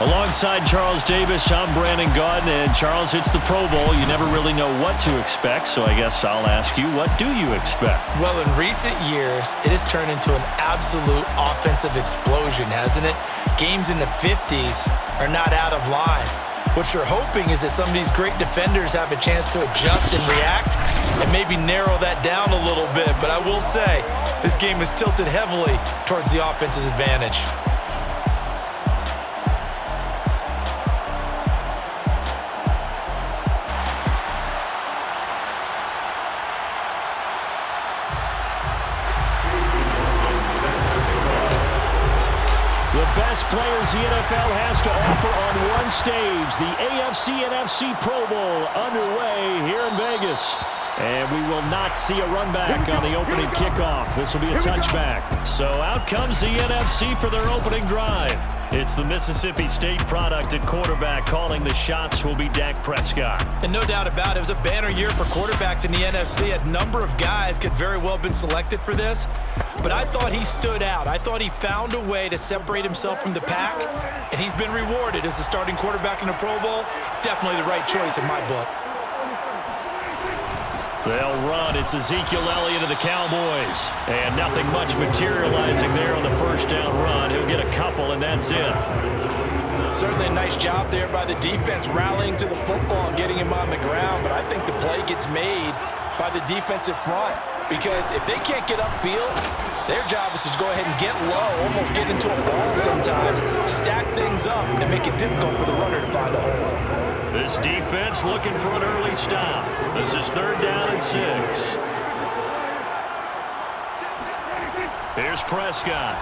Alongside Charles Davis, I'm Brandon Gaudin, and Charles, it's the Pro Bowl. You never really know what to expect, so I guess I'll ask you, what do you expect? Well, in recent years, it has turned into an absolute offensive explosion, hasn't it? Games in the 50s are not out of line. What you're hoping is that some of these great defenders have a chance to adjust and react and maybe narrow that down a little bit. But I will say, this game is tilted heavily towards the offense's advantage. Best players the NFL has to offer on one stage. The AFC and NFC Pro Bowl underway here in Vegas. And we will not see a run back on the opening kickoff. This will be a touchback. So out comes the NFC for their opening drive. It's the Mississippi State product at quarterback. Calling the shots will be Dak Prescott. And no doubt about it, it was a banner year for quarterbacks in the NFC. A number of guys could very well have been selected for this. But I thought he stood out. I thought he found a way to separate himself from the pack. And he's been rewarded as the starting quarterback in the Pro Bowl. Definitely the right choice in my book. They'll run. It's Ezekiel Elliott of the Cowboys. And nothing much materializing there on the first down run. He'll get a couple, and that's it. Certainly a nice job there by the defense rallying to the football and getting him on the ground. But I think the play gets made by the defensive front. Because if they can't get upfield, their job is to go ahead and get low, almost get into a ball sometimes, stack things up, and make it difficult for the runner to find a hole. This defense looking for an early stop. This is 3rd down and 6. Here's Prescott.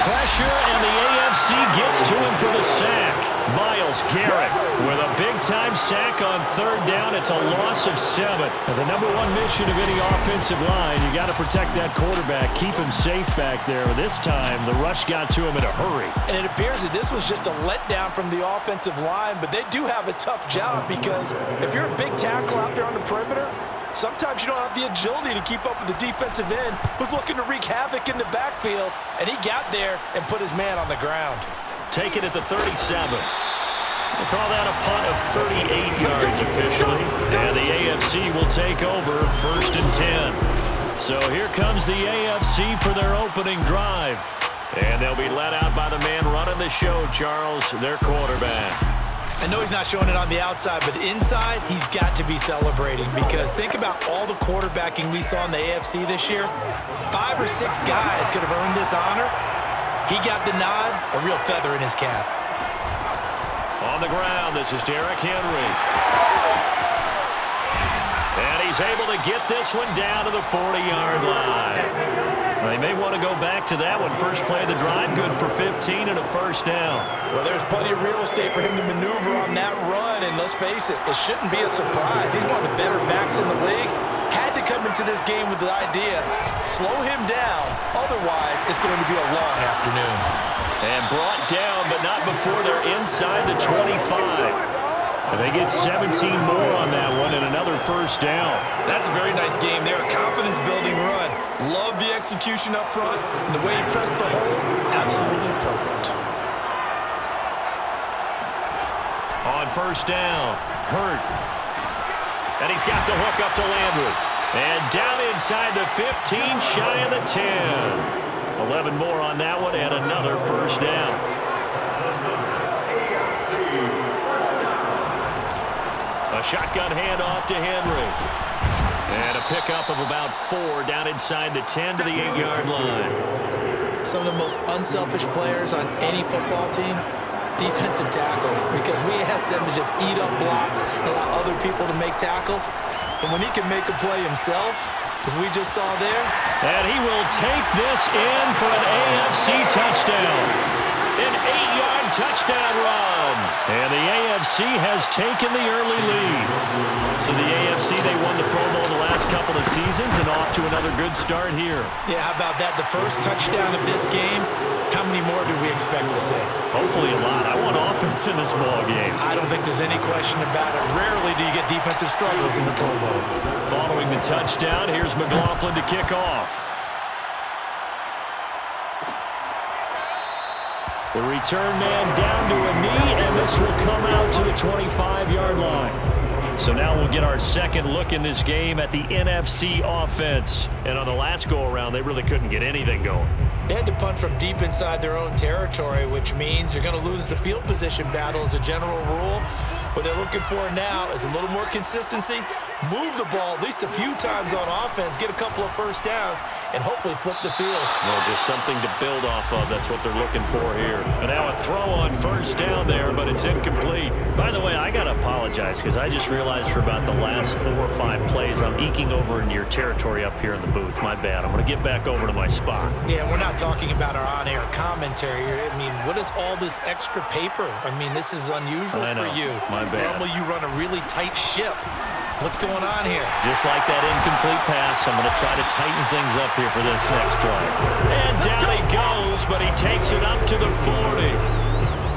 Pressure, and the AFC gets to him for the sack. Myles Garrett with a big-time sack on 3rd down. It's a loss of 7. And the number one mission of any offensive line, you got to protect that quarterback, keep him safe back there. This time, the rush got to him in a hurry. And it appears that this was just a letdown from the offensive line, but they do have a tough job because if you're a big tackle out there on the perimeter, sometimes you don't have the agility to keep up with the defensive end who's looking to wreak havoc in the backfield, and he got there and put his man on the ground. Take it at the 37. We'll call that a punt of 38 yards officially. And the AFC will take over 1st and 10. So here comes the AFC for their opening drive. And they'll be let out by the man running the show, Charles, their quarterback. I know he's not showing it on the outside, but inside, he's got to be celebrating because think about all the quarterbacking we saw in the AFC this year. 5 or 6 guys could have earned this honor. He got the nod, a real feather in his cap. On the ground, this is Derrick Henry. And he's able to get this one down to the 40-yard line. They may want to go back to that one. First play of the drive, good for 15 and a 1st down. Well, there's plenty of real estate for him to maneuver on that run, and let's face it, it shouldn't be a surprise. He's one of the better backs in the league. Had to come into this game with the idea, slow him down, otherwise it's going to be a long afternoon. And brought down, but not before they're inside the 25. And they get 17 more on that one and another 1st down. That's a very nice game there, a confidence-building run. Love the execution up front, and the way he pressed the hole, absolutely perfect. On 1st down, Hurt. And he's got the hook up to Landry. And down inside the 15, shy of the 10. 11 more on that one and another 1st down. A shotgun handoff to Henry. And a pickup of about 4 down inside the 10 to the 8-yard line. Some of the most unselfish players on any football team, defensive tackles, because we ask them to just eat up blocks and allow other people to make tackles. And when he can make a play himself, as we just saw there. And he will take this in for an AFC touchdown. An 8-yard touchdown run. And the AFC has taken the early lead. So the AFC, they won the Pro Bowl the last couple of seasons and off to another good start here. Yeah, how about that? The first touchdown of this game. How many more do we expect to see? Hopefully a lot. I want offense in this ball game. I don't think there's any question about it. Rarely do you get defensive struggles in the Pro Bowl. Following the touchdown, here's McLaughlin to kick off. The return man down to a knee, and this will come out to the 25-yard line. So now we'll get our second look in this game at the NFC offense. And on the last go-around, they really couldn't get anything going. They had to punt from deep inside their own territory, which means you're going to lose the field position battle as a general rule. What they're looking for now is a little more consistency, move the ball at least a few times on offense, get a couple of first downs, and hopefully flip the field. Well, just something to build off of. That's what they're looking for here. And now a throw on first down there, but it's incomplete. By the way, I got to apologize because I just realized for about the last 4 or 5 plays, I'm eking over into your territory up here in the booth. My bad. I'm going to get back over to my spot. Yeah, we're not talking about our on-air commentary here. I mean, what is all this extra paper? I mean, this is unusual for you. My bad. Normally you run a really tight ship. What's going on here? Just like that incomplete pass, I'm going to try to tighten things up here for this next play. And down he goes, but he takes it up to the 40.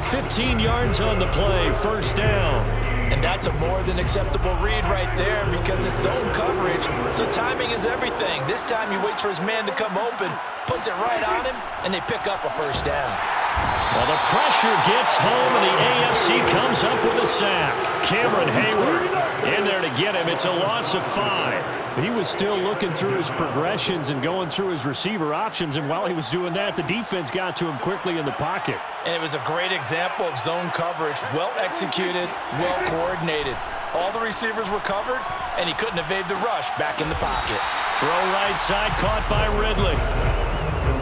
15 yards on the play, first down. And that's a more than acceptable read right there because it's zone coverage, so timing is everything. This time he waits for his man to come open, puts it right on him, and they pick up a first down. Well, the pressure gets home, and the AFC comes up with a sack. Cameron Hayward in there to get him. It's a loss of 5. He was still looking through his progressions and going through his receiver options, and while he was doing that, the defense got to him quickly in the pocket. And it was a great example of zone coverage, well executed, well coordinated. All the receivers were covered, and he couldn't evade the rush back in the pocket. Throw right side, caught by Ridley.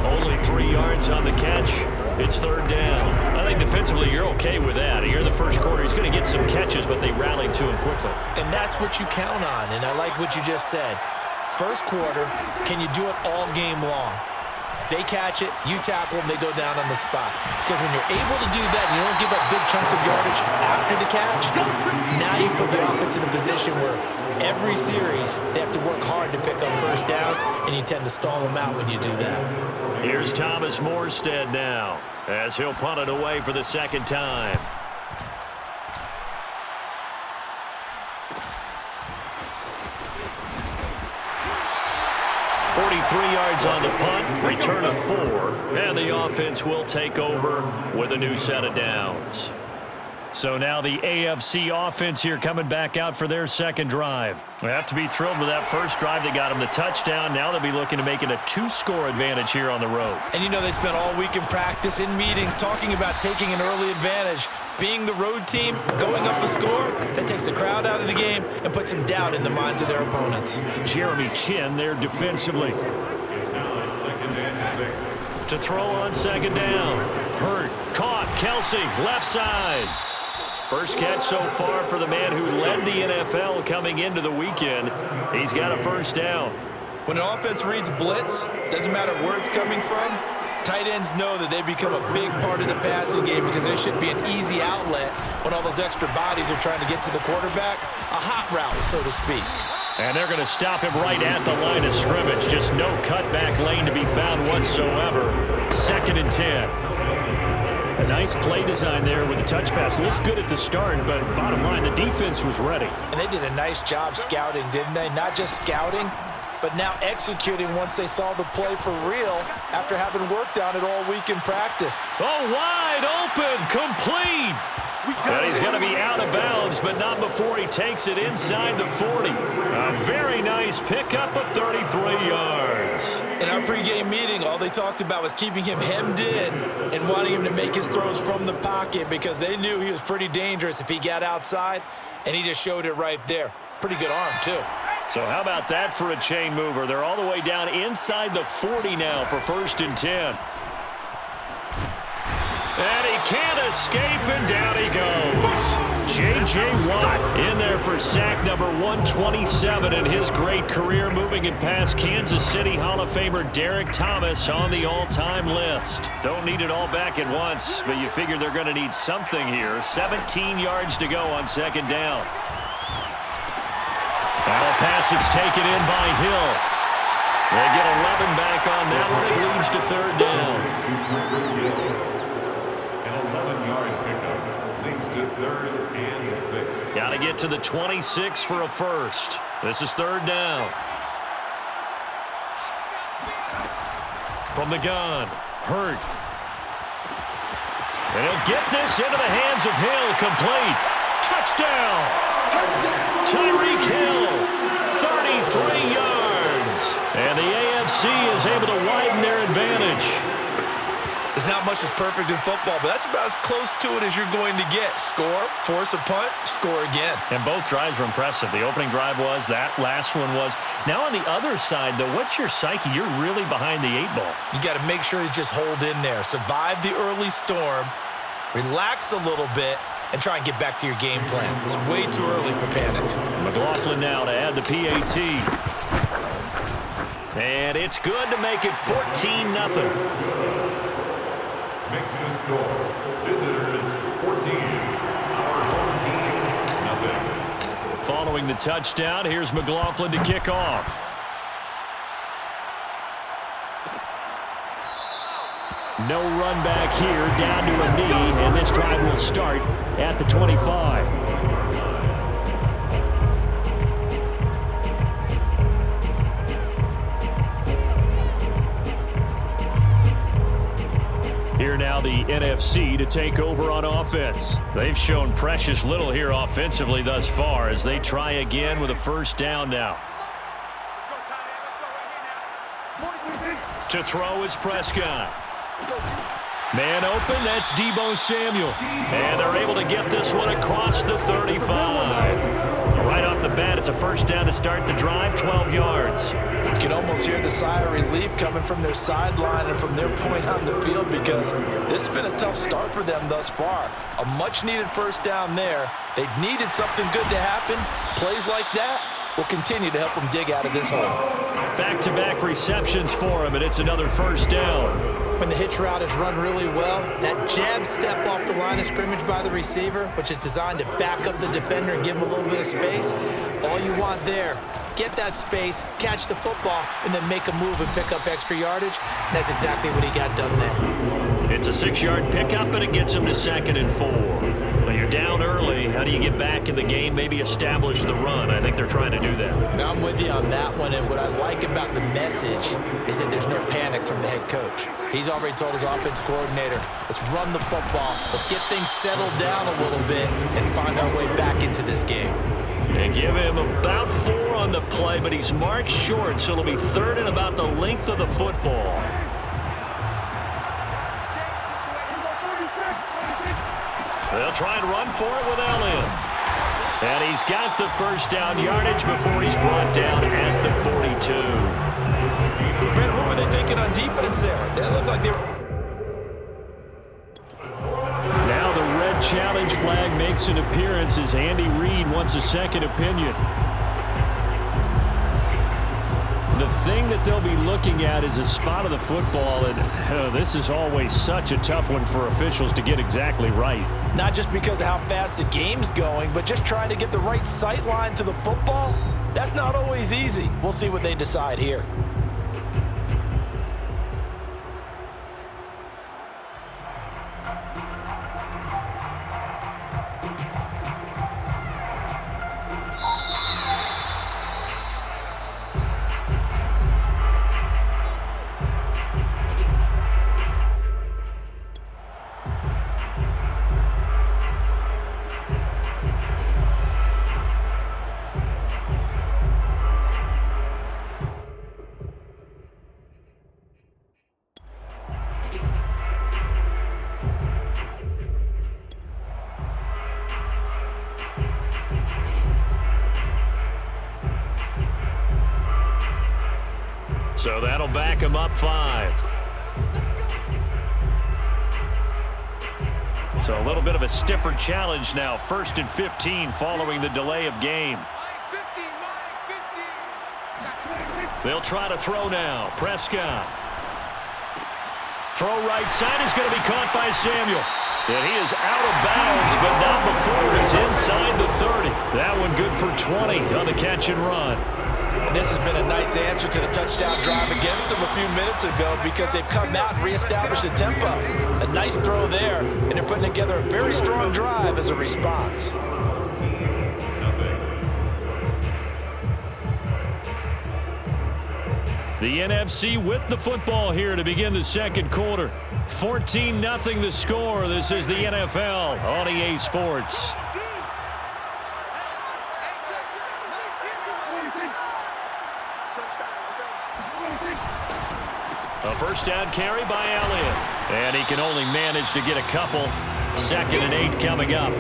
Only 3 yards on the catch. It's third down. I think defensively you're okay with that. Here in the first quarter, he's going to get some catches, but they rallied to him quickly. And that's what you count on, and I like what you just said. First quarter, can you do it all game long? They catch it, you tackle them, they go down on the spot. Because when you're able to do that and you don't give up big chunks of yardage after the catch, now you put the offense in a position where every series they have to work hard to pick up first downs, and you tend to stall them out when you do that. Here's Thomas Morstead now as he'll punt it away for the second time. .43 yards on the punt, return of 4, and the offense will take over with a new set of downs. So now the AFC offense here coming back out for their second drive. They have to be thrilled with that first drive. They got them the touchdown. Now they'll be looking to make it a 2-score advantage here on the road. And you know they spent all week in practice, in meetings, talking about taking an early advantage. Being the road team, going up a score, that takes the crowd out of the game and puts some doubt in the minds of their opponents. Jeremy Chin there defensively. To throw on second down. Hurt, caught, Kelsey, left side. First catch so far for the man who led the NFL coming into the weekend. He's got a first down. When an offense reads blitz, doesn't matter where it's coming from, tight ends know that they become a big part of the passing game because there should be an easy outlet when all those extra bodies are trying to get to the quarterback. A hot route, so to speak. And they're going to stop him right at the line of scrimmage. Just no cutback lane to be found whatsoever. 2nd and 10. A nice play design there with the touch pass. Looked good at the start, but bottom line, the defense was ready. And they did a nice job scouting, didn't they? Not just scouting, but now executing once they saw the play for real after having worked on it all week in practice. Oh, wide open, complete. And he's going to be out of bounds, but not before he takes it inside the 40. A very nice pickup of 33 yards. In our pregame meeting, all they talked about was keeping him hemmed in and wanting him to make his throws from the pocket because they knew he was pretty dangerous if he got outside, and he just showed it right there. Pretty good arm, too. So how about that for a chain mover? They're all the way down inside the 40 now for 1st and 10. And he can't escape, and down he goes. J.J. Watt in there for sack number 127 in his great career, moving it past Kansas City Hall of Famer Derek Thomas on the all-time list. Don't need it all back at once, but you figure they're going to need something here. 17 yards to go on 2nd down. Now a pass that's taken in by Hill. They get 11 back on that one. It leads to 3rd down. 11-yard pickup leads to 3rd and 6. Got to get to the 26 for a first. This is 3rd down. From the gun, Hurt. And he'll get this into the hands of Hill, complete. Touchdown! Tyreek Hill, 33 yards. And the AFC is able to widen their advantage. There's not much that's perfect in football, but that's about as close to it as you're going to get. Score, force a punt, score again. And both drives were impressive. The opening drive was, that last one was. Now on the other side, though, what's your psyche? You're really behind the 8-ball. You got to make sure you just hold in there. Survive the early storm, relax a little bit, and try and get back to your game plan. It's way too early for panic. McLaughlin now to add the PAT. And it's good to make it 14-0. Makes the score. Visitors 14. Our home team, 0. Following the touchdown, here's McLaughlin to kick off. No run back here, down to a knee, and this drive will start at the 25. Here now the NFC to take over on offense. They've shown precious little here offensively thus far as they try again with a first down now. To throw is Prescott. Man open, that's Deebo Samuel. And they're able to get this one across the 35. Right off the bat, it's a first down to start the drive, 12 yards. You can almost hear the sigh of relief coming from their sideline and from their point on the field because this has been a tough start for them thus far. A much-needed first down there. They needed something good to happen. Plays like that will continue to help them dig out of this hole. Back-to-back receptions for him, and it's another first down. When the hitch route is run really well, that jab step off the line of scrimmage by the receiver, which is designed to back up the defender and give him a little bit of space, all you want there, get that space, catch the football, and then make a move and pick up extra yardage. And that's exactly what he got done there. It's a 6-yard pickup, and it gets him to 2nd and 4. When you're down early, how do you get back in the game, maybe establish the run? I think they're trying to do that. Now I'm with you on that one, and what I like about the message is that there's no panic from the head coach. He's already told his offensive coordinator, let's run the football, let's get things settled down a little bit and find our way back into this game. They give him about 4 on the play, but he's marked short, so it'll be 3rd and about the length of the football. They'll try and run for it with Elliott. And he's got the first down yardage before he's brought down at the 42. Brandon, what were they thinking on defense there? They looked like they were... Now the red challenge flag makes an appearance as Andy Reid wants a second opinion. The thing that they'll be looking at is a spot of the football, and this is always such a tough one for officials to get exactly right. Not just because of how fast the game's going, but just trying to get the right sight line to the football. That's not always easy. We'll see what they decide here. So that'll back him up 5. So a little bit of a stiffer challenge now. 1st and 15 following the delay of game. They'll try to throw now. Prescott. Throw right side is going to be caught by Samuel. And he is out of bounds, but not before he's inside the 30. That one good for 20 on the catch and run. And this has been a nice answer to the touchdown drive against them a few minutes ago because they've come out and reestablished the tempo. A nice throw there, and they're putting together a very strong drive as a response. The NFC with the football here to begin the second quarter. 14-0 the score. This is the NFL on EA Sports. A first down carry by Elliott. And he can only manage to get a couple. 2nd and 8 coming up.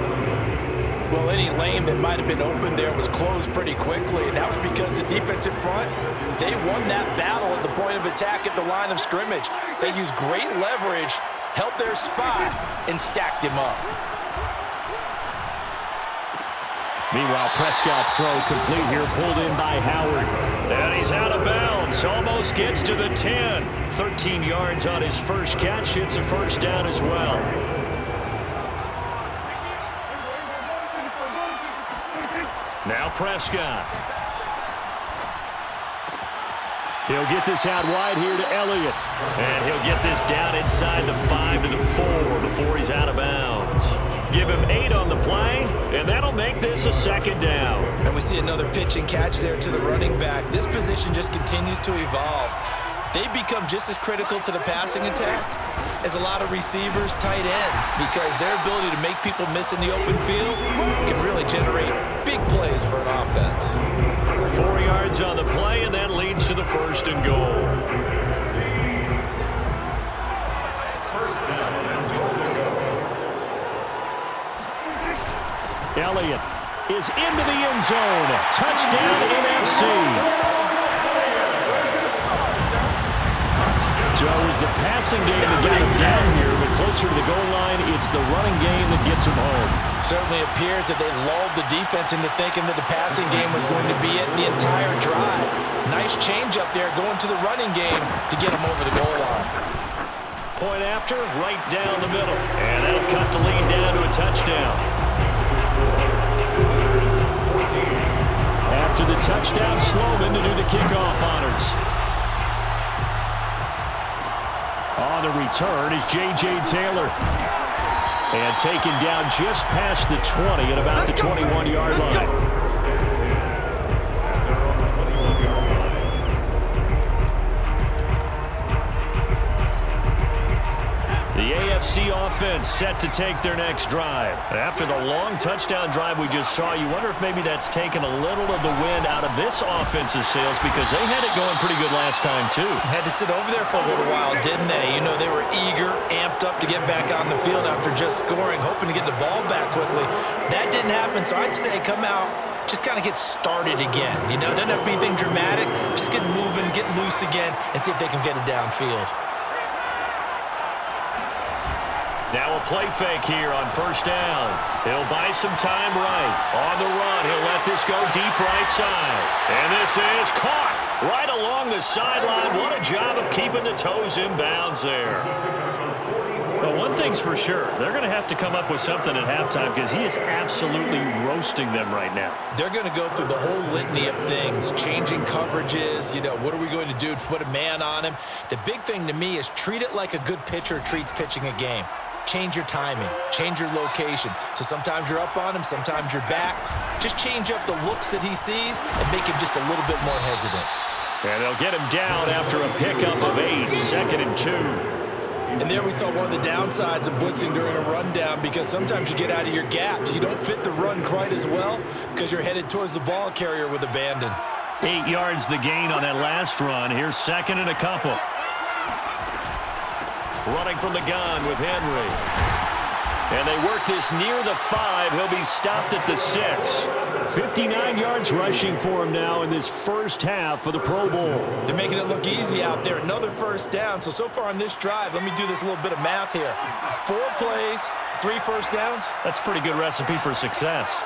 Well, any lane that might have been open there was closed pretty quickly, and that was because the defensive front, they won that battle at the point of attack at the line of scrimmage. They used great leverage, held their spot, and stacked him up. Meanwhile, Prescott's throw complete here, pulled in by Howard. And he's out of bounds, almost gets to the 10. 13 yards on his first catch. It's a first down as well. Now Prescott. He'll get this out wide here to Elliott. And he'll get this down inside the 5 to the 4 before he's out of bounds. Give him 8 on the play, and that'll make this a 2nd down. And we see another pitch and catch there to the running back. This position just continues to evolve. They become just as critical to the passing attack as a lot of receivers, tight ends, because their ability to make people miss in the open field can really generate big plays for an offense. 4 yards on the play, and that leads to the 1st and goal. Elliott is into the end zone. Touchdown NFC. So it was the passing game that got him down here, but closer to the goal line, it's the running game that gets him home. Certainly appears that they lulled the defense into thinking that the passing game was going to be it the entire drive. Nice change up there going to the running game to get him over the goal line. Point after, right down the middle. And that'll cut the lead down to a touchdown. After the touchdown, Sloman to do the kickoff honors. On the return is J.J. Taylor. And taken down just past the 20 at about the 21-yard line. The AFC offense set to take their next drive. After the long touchdown drive we just saw, you wonder if maybe that's taken a little of the wind out of this offense's sails, because they had it going pretty good last time too. Had to sit over there for a little while, didn't they? You know, they were eager, amped up to get back on the field after just scoring, hoping to get the ball back quickly. That didn't happen, so I'd say come out, just kind of get started again. You know, doesn't have to be anything dramatic. Just get moving, get loose again, and see if they can get it downfield. Now a play fake here on first down. He'll buy some time right. On the run, he'll let this go deep right side. And this is caught right along the sideline. What a job of keeping the toes in bounds there. Well, one thing's for sure. They're going to have to come up with something at halftime, because he is absolutely roasting them right now. They're going to go through the whole litany of things, changing coverages, you know, what are we going to do to put a man on him? The big thing to me is treat it like a good pitcher treats pitching a game. Change your timing, change your location. So sometimes you're up on him, sometimes you're back. Just change up the looks that he sees and make him just a little bit more hesitant. And they'll get him down after a pickup of 8, 2nd and 2. And there we saw one of the downsides of blitzing during a rundown, because sometimes you get out of your gaps. You don't fit the run quite as well because you're headed towards the ball carrier with abandon. 8 yards the gain on that last run. Here's 2nd and a couple. Running from the gun with Henry. And they work this near the 5. He'll be stopped at the 6. 59 yards rushing for him now in this first half of the Pro Bowl. They're making it look easy out there. Another first down. So far on this drive, let me do this little bit of math here. 4 plays, 3 first downs. That's a pretty good recipe for success.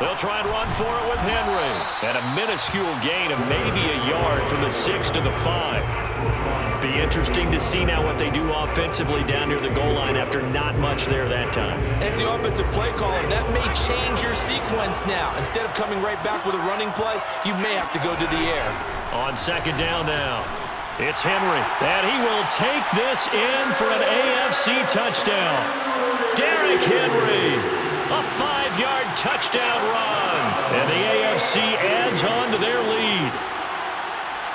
They'll try and run for it with Henry. And a minuscule gain of maybe a yard from the 6 to the 5. Be interesting to see now what they do offensively down near the goal line after not much there that time. As the offensive play caller, that may change your sequence now. Instead of coming right back with a running play, you may have to go to the air. On 2nd down now, it's Henry. And he will take this in for an AFC touchdown. Derrick Henry, a 5-yard touchdown run. And the AFC adds on to their lead.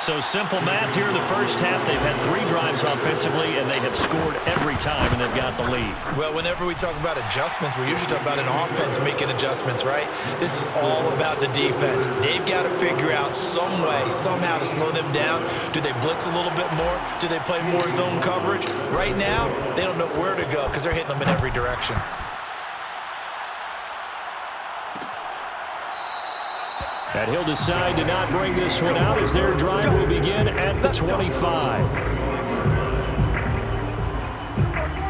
So simple math here in the first half. They've had 3 drives offensively, and they have scored every time, and they've got the lead. Well, whenever we talk about adjustments, we usually talk about an offense making adjustments, right? This is all about the defense. They've got to figure out some way, somehow to slow them down. Do they blitz a little bit more? Do they play more zone coverage? Right now, they don't know where to go because they're hitting them in every direction. And he'll decide to not bring this one out as their drive will begin at the 25.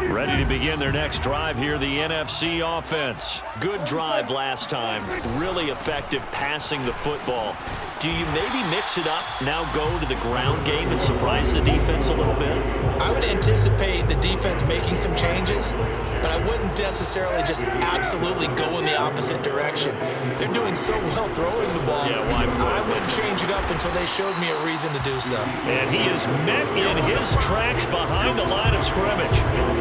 Ready to begin their next drive here, the NFC offense. Good drive last time. Really effective passing the football. Do you maybe mix it up, now go to the ground game and surprise the defense a little bit? I would anticipate the defense making some changes, but I wouldn't necessarily just absolutely go in the opposite direction. They're doing so well throwing the ball. Yeah, why? I wouldn't change it up until they showed me a reason to do so. And he is met in his tracks behind the line of scrimmage.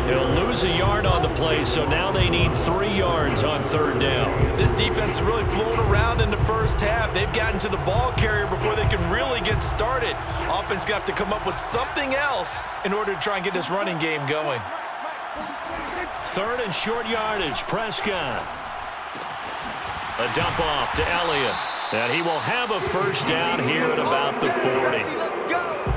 He'll lose a yard on the play, so now they need 3 yards on 3rd down. This defense is really flown around in the first half. They've gotten to the ball carrier before they can really get started. Offense going to have to come up with something else in order to try and get this running game going. 3rd and short yardage, Prescott. A dump off to Elliott. And he will have a first down here at about the 40.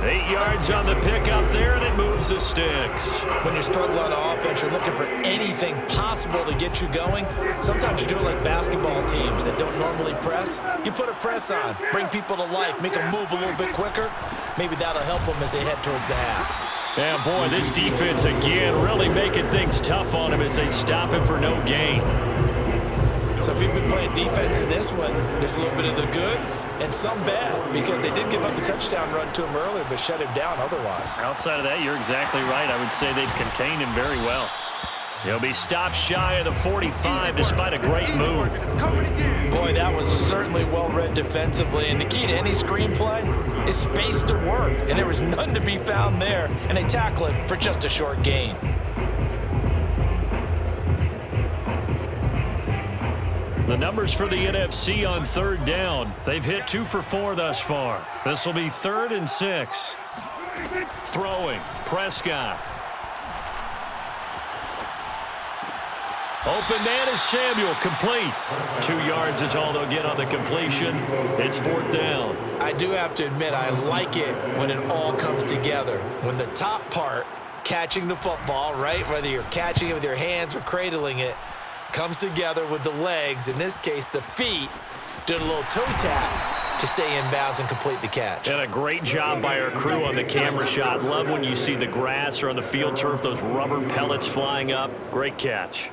8 yards on the pickup there, and it moves the sticks. When you're struggling on offense, you're looking for anything possible to get you going. Sometimes you do it like basketball teams that don't normally press. You put a press on, bring people to life, make them move a little bit quicker. Maybe that'll help them as they head towards the half. Yeah, boy, this defense again really making things tough on him as they stop him for no gain. So if you've been playing defense in this one, there's a little bit of the good and some bad, because they did give up the touchdown run to him earlier, but shut him down otherwise. Outside of that, you're exactly right. I would say they've contained him very well. He'll be stopped shy of the 45 despite a great move. Boy, that was certainly well-read defensively, and the key to any screenplay is space to work, and there was none to be found there, and they tackle it for just a short gain. The numbers for the NFC on 3rd down. They've hit 2 for 4 thus far. This will be 3rd and 6. Throwing, Prescott. Open man is Samuel, complete. 2 yards is all they'll get on the completion. It's 4th down. I do have to admit, I like it when it all comes together. When the top part, catching the football, right, whether you're catching it with your hands or cradling it, comes together with the legs, in this case the feet, doing a little toe tap to stay in bounds and complete the catch. And a great job by our crew on the camera shot. Love when you see the grass or on the field turf, those rubber pellets flying up. Great catch.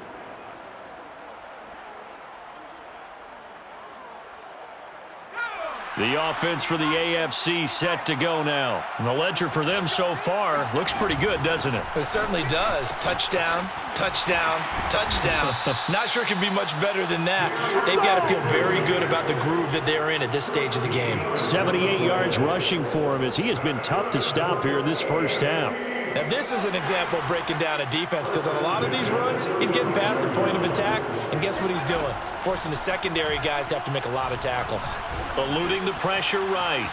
The offense for the AFC set to go now. And the ledger for them so far looks pretty good, doesn't it? It certainly does. Touchdown, touchdown, touchdown. Not sure it can be much better than that. They've got to feel very good about the groove that they're in at this stage of the game. 78 yards rushing for him as he has been tough to stop here in this first half. Now, this is an example of breaking down a defense, because on a lot of these runs, he's getting past the point of attack, and guess what he's doing? Forcing the secondary guys to have to make a lot of tackles. Eluding the pressure right.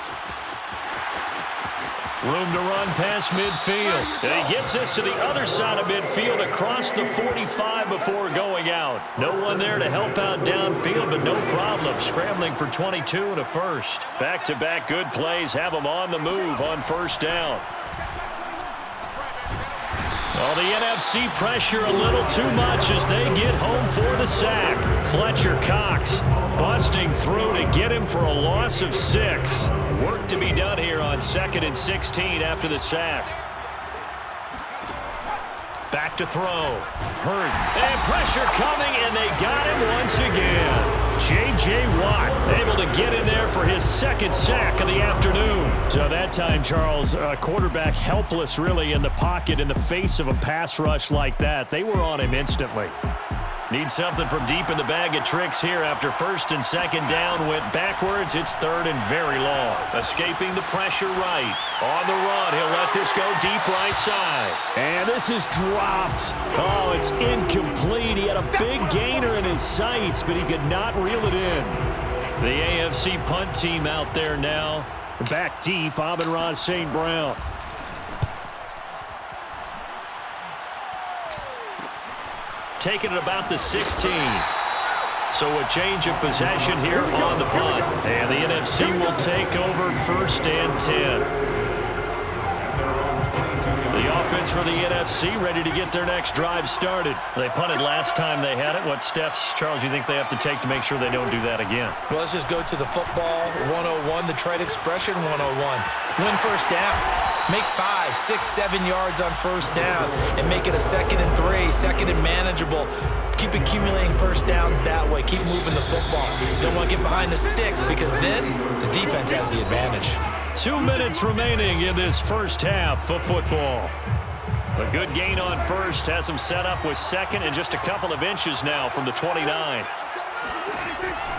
Room to run past midfield. And he gets this to the other side of midfield across the 45 before going out. No one there to help out downfield, but no problem. Scrambling for 22 and a first. Back-to-back good plays have him on the move on 1st down. Oh, the NFC pressure a little too much as they get home for the sack. Fletcher Cox busting through to get him for a loss of 6. Work to be done here on 2nd and 16 after the sack. Back to throw. Hurt. And pressure coming, and they got him once again. J.J. Watt able to get in there for his 2nd sack of the afternoon. So that time, Charles, quarterback helpless really in the pocket in the face of a pass rush like that. They were on him instantly. Need something from deep in the bag of tricks here after 1st and 2nd down. Went backwards. It's 3rd and very long. Escaping the pressure right. On the run. He'll let this go deep right side. And this is dropped. Oh, it's incomplete. He had a big gainer in his sights, but he could not reel it in. The AFC punt team out there now. Back deep, Amon-Ra St. Brown. Taking it about the 16. So a change of possession here on the punt. And the NFC will take over 1st and 10. The offense for the NFC ready to get their next drive started. They punted last time they had it. What steps, Charles, you think they have to take to make sure they don't do that again? Well, let's just go to the football 101, the trade expression 101. Win first down. Make 5, 6, 7 yards on first down and make it a 2nd and 3, 2nd and manageable. Keep accumulating first downs that way. Keep moving the football. You don't want to get behind the sticks because then the defense has the advantage. 2 minutes remaining in this first half of football. A good gain on first has him set up with 2nd and just a couple of inches now from the 29.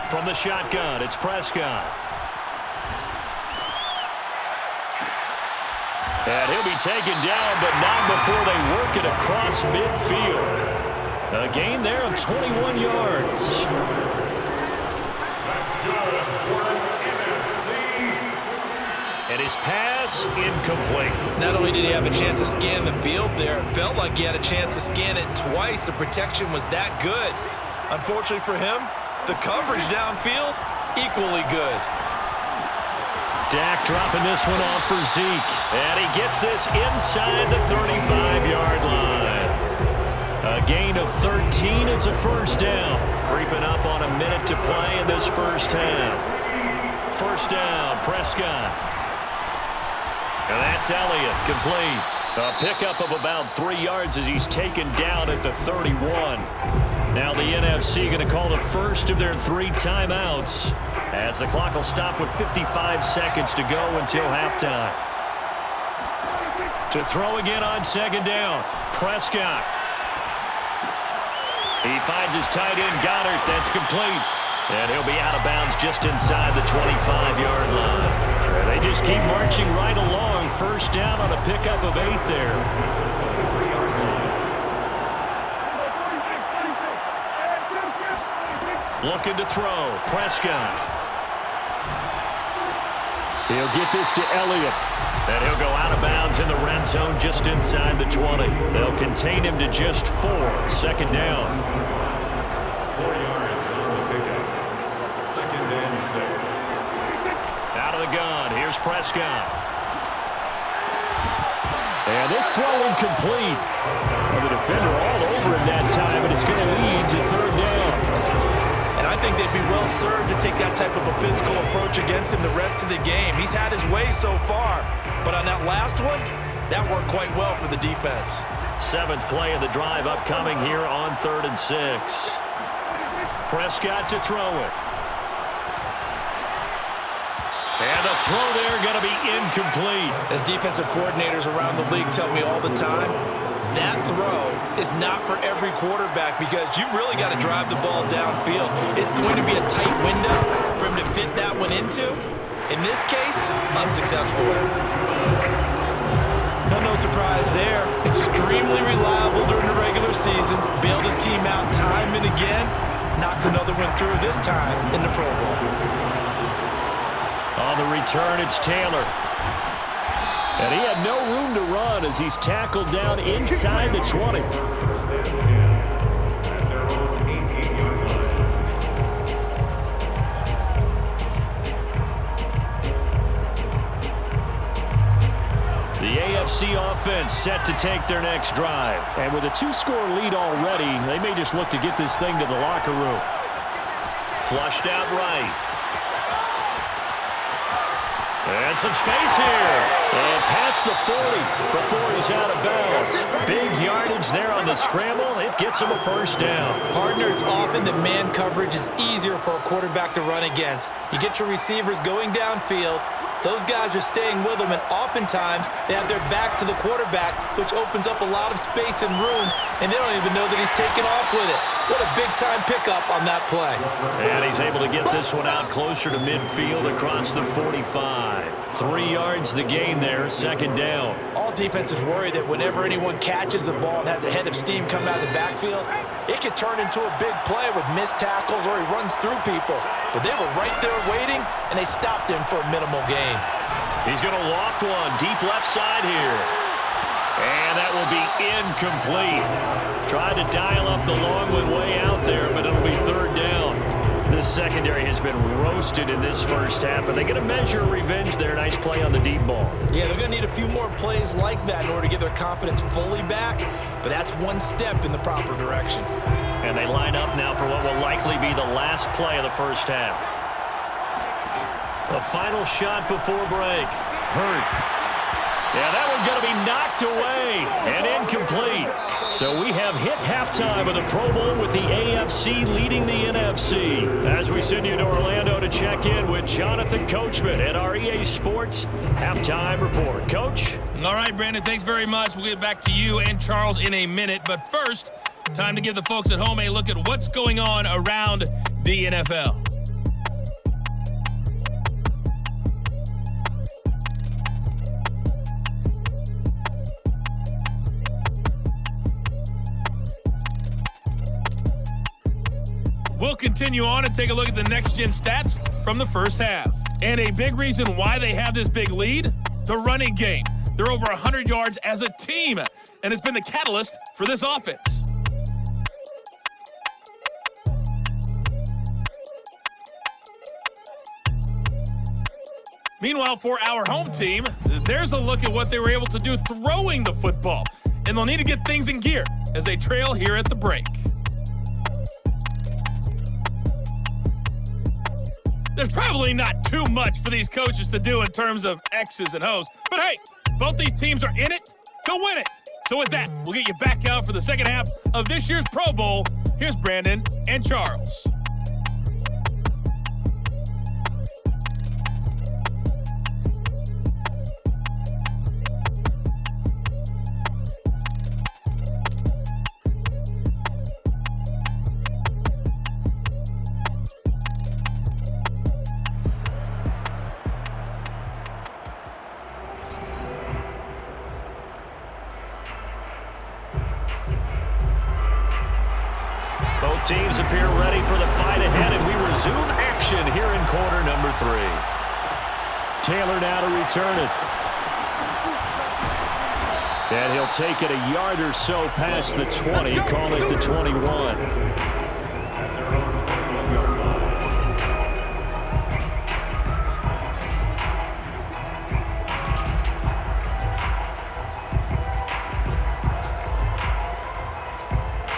From the shotgun, it's Prescott. And he'll be taken down, but not before they work it across midfield. A gain there of 21 yards. That's good for the NFC. And his pass incomplete. Not only did he have a chance to scan the field there, it felt like he had a chance to scan it twice. The protection was that good. Unfortunately for him, the coverage downfield, equally good. Dak dropping this one off for Zeke. And he gets this inside the 35-yard line. A gain of 13. It's a first down. Creeping up on a minute to play in this first half. First down, Prescott. And that's Elliott, complete. A pickup of about 3 yards as he's taken down at the 31. Now the NFC going to call the first of their 3 timeouts as the clock will stop with 55 seconds to go until halftime. To throw again on 2nd down, Prescott. He finds his tight end, Goddard. That's complete. And he'll be out of bounds just inside the 25-yard line. They just keep marching right along. First down on a pickup of 8 there. Looking to throw. Prescott. He'll get this to Elliott. And he'll go out of bounds in the red zone just inside the 20. They'll contain him to just 4. 2nd down. 4 yards on the pickup. 2nd and 6. Out of the gun. Here's Prescott. And this throw incomplete. And the defender all over him that time, and it's going to lead to 3rd down. And I think they'd be well served to take that type of a physical approach against him the rest of the game. He's had his way so far, but on that last one, that worked quite well for the defense. 7th play of the drive upcoming here on 3rd and 6. Prescott to throw it. And the throw there going to be incomplete. As defensive coordinators around the league tell me all the time, that throw is not for every quarterback because you've really got to drive the ball downfield. It's going to be a tight window for him to fit that one into. In this case, unsuccessfully. No surprise there. Extremely reliable during the regular season. Bailed his team out time and again. Knocks another one through, this time in the Pro Bowl. On the return, it's Taylor. And he had no room to run as he's tackled down inside the 20. First and 10 at their own 18-yard line. The AFC offense set to take their next drive. And with a 2-score lead already, they may just look to get this thing to the locker room. Flushed out right. And some space here. And past the 40 before he's out of bounds. Big yardage there on the scramble. It gets him a first down. Partner, it's often that man coverage is easier for a quarterback to run against. You get your receivers going downfield. Those guys are staying with them, and oftentimes they have their back to the quarterback, which opens up a lot of space and room, and they don't even know that he's taken off with it. What a big-time pickup on that play. And he's able to get this one out closer to midfield across the 45. 3 yards the gain there, 2nd down. All defenses worry that whenever anyone catches the ball and has a head of steam come out of the backfield, it could turn into a big play with missed tackles or he runs through people. But they were right there waiting, and they stopped him for a minimal gain. He's going to loft one deep left side here. And that will be incomplete. Tried to dial up the long one way out there, but it'll be third down. This secondary has been roasted in this first half, but they get a measure of revenge there. Nice play on the deep ball. Yeah, they're going to need a few more plays like that in order to get their confidence fully back, but that's one step in the proper direction. And they line up now for what will likely be the last play of the first half. The final shot before break. Hurt. Yeah, that one's going to be knocked away and incomplete. So we have hit halftime of the Pro Bowl with the AFC leading the NFC. As we send you to Orlando to check in with Jonathan Coachman at our EA Sports Halftime Report. Coach? All right, Brandon, thanks very much. We'll get back to you and Charles in a minute. But first, time to give the folks at home a look at what's going on around the NFL. We'll continue on and take a look at the next-gen stats from the first half. And a big reason why they have this big lead, the running game. They're over 100 yards as a team, and it's been the catalyst for this offense. Meanwhile, for our home team, there's a look at what they were able to do throwing the football. And they'll need to get things in gear as they trail here at the break. There's probably not too much for these coaches to do in terms of X's and O's. But hey, both these teams are in it to win it. So with that, we'll get you back out for the second half of this year's Pro Bowl. Here's Brandon and Charles. Both teams appear ready for the fight ahead, and we resume action here in quarter number 3. Taylor now to return it. And he'll take it a yard or so past the 20, call it the 21.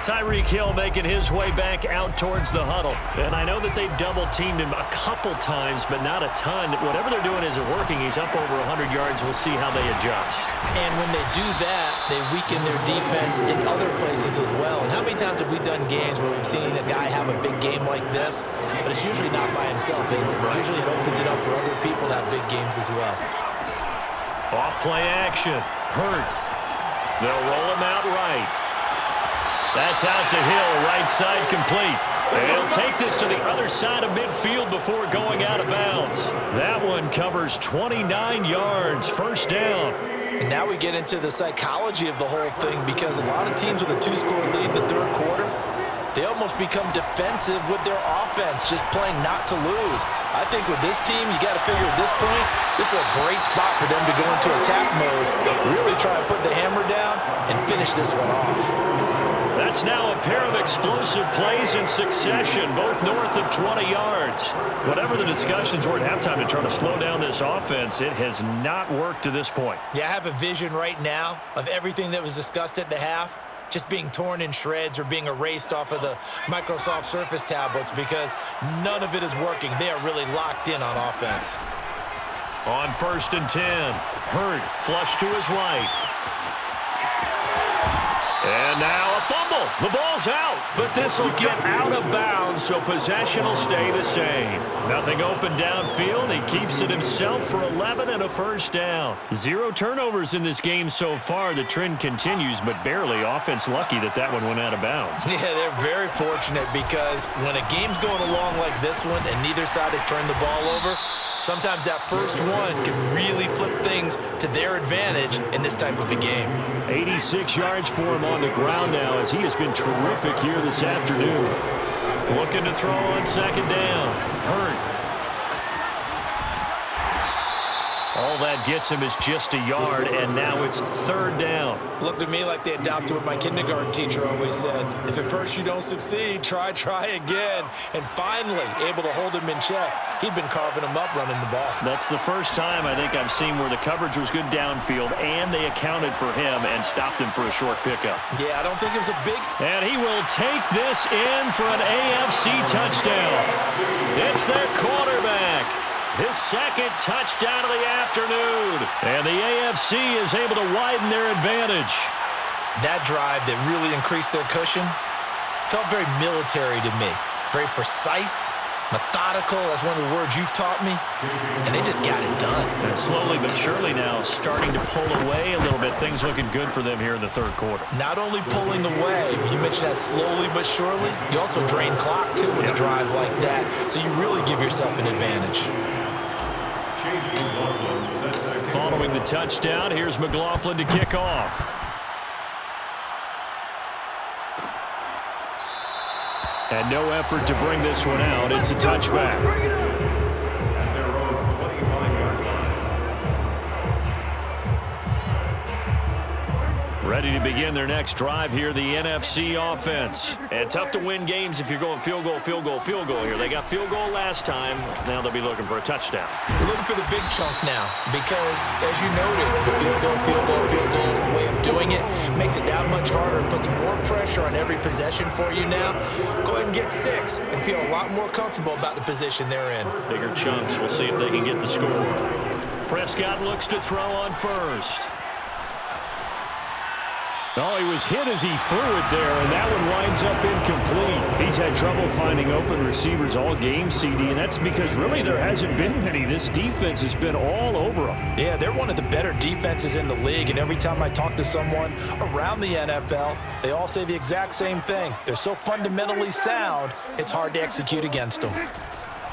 Tyreek Hill making his way back out towards the huddle. And I know that they've double-teamed him a couple times, but not a ton. Whatever they're doing isn't working. He's up over 100 yards. We'll see how they adjust. And when they do that, they weaken their defense in other places as well. And how many times have we done games where we've seen a guy have a big game like this, but it's usually not by himself, is it? Usually it opens it up for other people to have big games as well. Off-play action. Hurt. They'll roll him out right. That's out to Hill, right side complete. And he'll take this to the other side of midfield before going out of bounds. That one covers 29 yards, first down. And now we get into the psychology of the whole thing, because a lot of teams with a 2-score lead in the third quarter, they almost become defensive with their offense, just playing not to lose. I think with this team, you got to figure at this point, this is a great spot for them to go into attack mode, really try to put the hammer down and finish this one off. That's now a pair of explosive plays in succession, both north of 20 yards. Whatever the discussions were at halftime to try to slow down this offense, it has not worked to this point. Yeah, I have a vision right now of everything that was discussed at the half just being torn in shreds or being erased off of the Microsoft Surface tablets, because none of it is working. They are really locked in on offense. On 1st and 10, Hurd flush to his right. And now a fumble. The ball's out, but this will get out of bounds, so possession will stay the same. Nothing open downfield. He keeps it himself for 11 and a first down. 0 turnovers in this game so far. The trend continues, but barely. Offense lucky that that one went out of bounds. Yeah, they're very fortunate, because when a game's going along like this one and neither side has turned the ball over, Sometimes that first one can really flip things to their advantage in this type of a game. 86 yards for him on the ground now as he has been terrific here this afternoon. Looking to throw on second down. Hurt. All that gets him is just a yard, and now it's third down. Looked at me like they adopted what my kindergarten teacher always said. If at first you don't succeed, try again. And finally, able to hold him in check. He'd been carving him up running the ball. That's the first time I think I've seen where the coverage was good downfield, and they accounted for him and stopped him for a short pickup. Yeah, I don't think it was a big... And he will take this in for an AFC touchdown. It's their quarterback. His second touchdown of the afternoon. And the AFC is able to widen their advantage. That drive that really increased their cushion felt very military to me. Very precise, methodical. That's one of the words you've taught me. And they just got it done. And slowly but surely now starting to pull away a little bit. Things looking good for them here in the third quarter. Not only pulling away, but you mentioned that slowly but surely. You also drain clock, too, with a drive like that. So you really give yourself an advantage. Following the touchdown, here's McLaughlin to kick off. And no effort to bring this one out. It's a touchback. At their own 25-yard line. Ready to begin their next drive here, the NFC offense. And tough to win games if you're going field goal, field goal, field goal here. They got field goal last time. Now they'll be looking for a touchdown. We're looking for the big chunk now because, as you noted, the field goal way of doing it makes it that much harder and puts more pressure on every possession for you now. Go ahead and get 6 and feel a lot more comfortable about the position they're in. Bigger chunks. We'll see if they can get the score. Prescott looks to throw on first. Oh, he was hit as he threw it there, and that one winds up incomplete. He's had trouble finding open receivers all game, CD, and that's because really there hasn't been many. This defense has been all over them. Yeah, they're one of the better defenses in the league, and every time I talk to someone around the NFL, they all say the exact same thing. They're so fundamentally sound, it's hard to execute against them.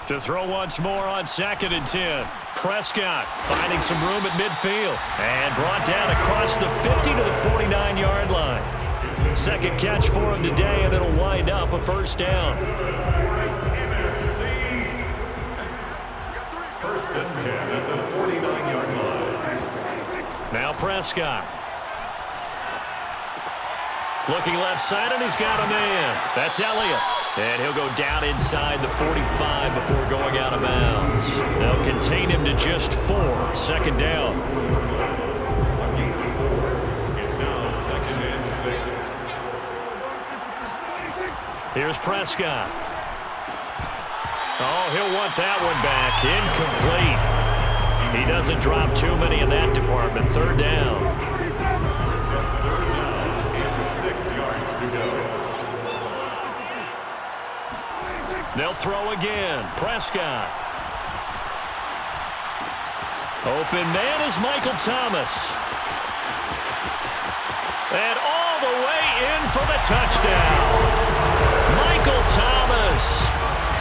To throw once more on 2nd and 10. Prescott finding some room at midfield and brought down across the 50 to the 49-yard line. Second catch for him today, and it'll wind up a first down. First and 10 at the 49-yard line. Now Prescott. Looking left side, and he's got a man. That's Elliott. And he'll go down inside the 45 before going out of bounds. They'll contain him to just 4. 2nd down. It's now 2nd and 6. Here's Prescott. Oh, he'll want that one back. Incomplete. He doesn't drop too many in that department. 3rd down. 3rd down and 6 yards to go. They'll throw again. Prescott. Open man is Michael Thomas. And all the way in for the touchdown. Michael Thomas,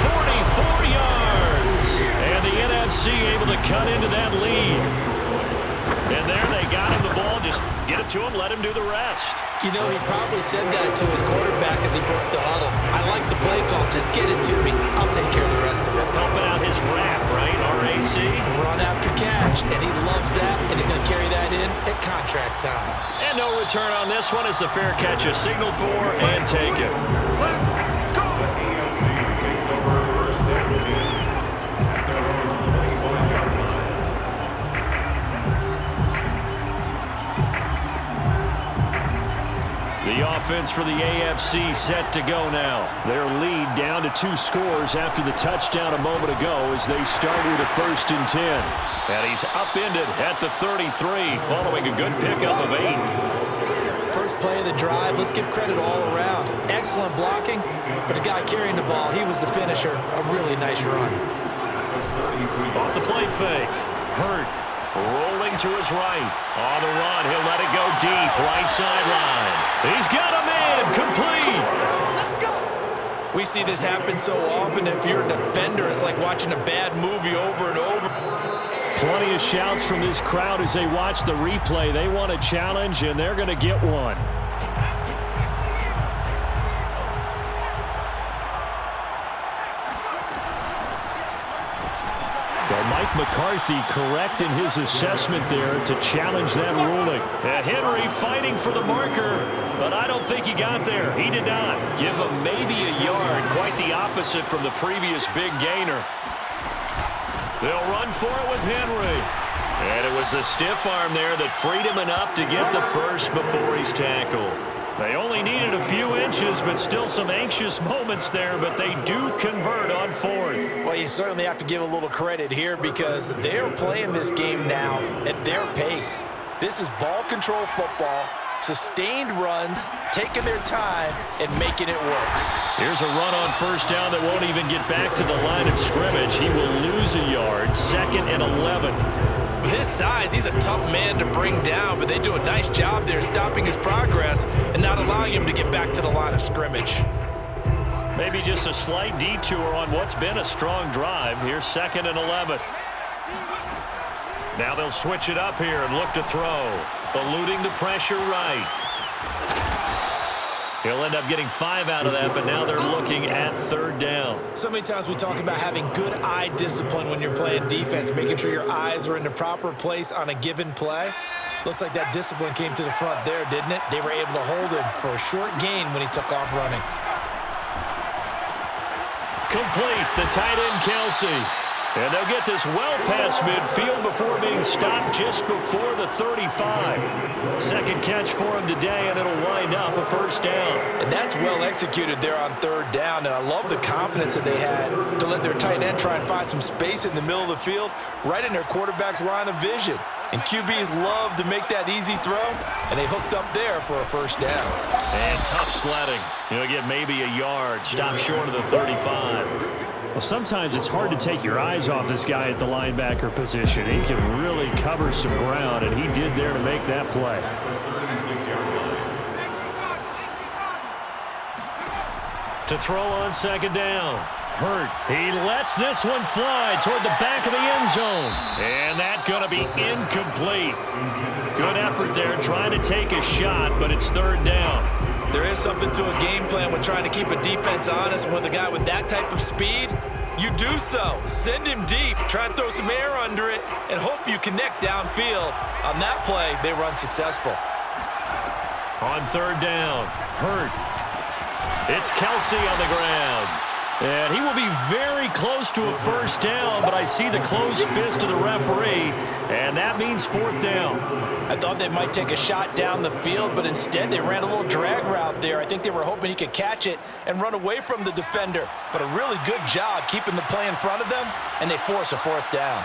44 yards. And the NFC able to cut into that lead. And there they got him the ball. Just get it to him, let him do the rest. You know, he probably said that to his quarterback as he broke the huddle. I like the play call. Just get it to me. I'll take care of the rest of it. Helping out his rap, right? RAC. Run after catch. And he loves that. And he's going to carry that in at contract time. And no return on this one as the fair catch is signaled for and taken. The AFC takes over first and 10 at their own 25-yard line. The offense for the AFC set to go now. Their lead down to 2 scores after the touchdown a moment ago as they start with a 1st and 10. And he's upended at the 33 following a good pickup of 8. First play of the drive, let's give credit all around. Excellent blocking, but the guy carrying the ball, he was the finisher. A really nice run. Off the play fake. Hurt. Rolling to his right. On the run, he'll let it go deep. Right sideline. He's got a man. Complete. Let's go. We see this happen so often. If you're a defender, it's like watching a bad movie over and over. various shouts from this crowd as they watch the replay. They want a challenge, and they're going to get one. Well, Mike McCarthy correct in his assessment there to challenge that ruling. Henry fighting for the marker, but I don't think he got there. He did not. Give him maybe a yard. Quite the opposite from the previous big gainer. They'll run for it with Henry. And it was the stiff arm there that freed him enough to get the first before he's tackled. They only needed a few inches, but still some anxious moments there, but they do convert on fourth. Well, you certainly have to give a little credit here because they're playing this game now at their pace. This is ball control football, sustained runs, taking their time, and making it work. Here's a run on first down that won't even get back to the line of scrimmage. He will lose a yard, 2nd and 11. With his size, he's a tough man to bring down, but they do a nice job there stopping his progress and not allowing him to get back to the line of scrimmage. Maybe just a slight detour on what's been a strong drive. Here's 2nd and 11. Now they'll switch it up here and look to throw. Eluding the pressure right. He'll end up getting 5 out of that, but now they're looking at 3rd down. So many times we talk about having good eye discipline when you're playing defense, making sure your eyes are in the proper place on a given play. Looks like that discipline came to the front there, didn't it? They were able to hold him for a short gain when he took off running. Complete, the tight end Kelsey. And they'll get this well past midfield before being stopped just before the 35. Second catch for him today, and it'll wind up a first down. And that's well executed there on 3rd down, and I love the confidence that they had to let their tight end try and find some space in the middle of the field, right in their quarterback's line of vision. And QBs love to make that easy throw, and they hooked up there for a first down. And tough sledding. You'll get maybe a yard. Stop short of the 35. Well, sometimes it's hard to take your eyes off this guy at the linebacker position. He can really cover some ground, and he did there to make that play. To throw on 2nd down. Hurt. He lets this one fly toward the back of the end zone. And that's going to be incomplete. Good effort there trying to take a shot, but it's 3rd down. There is something to a game plan with trying to keep a defense honest. With a guy with that type of speed, you do so. Send him deep, try and throw some air under it, and hope you connect downfield. On that play, they run successful. On 3rd down, Hurt. It's Kelsey on the ground. And he will be very close to a first down, but I see the closed fist of the referee, and that means 4th down. I thought they might take a shot down the field, but instead they ran a little drag route there. I think they were hoping he could catch it and run away from the defender, but a really good job keeping the play in front of them, and they force a 4th down.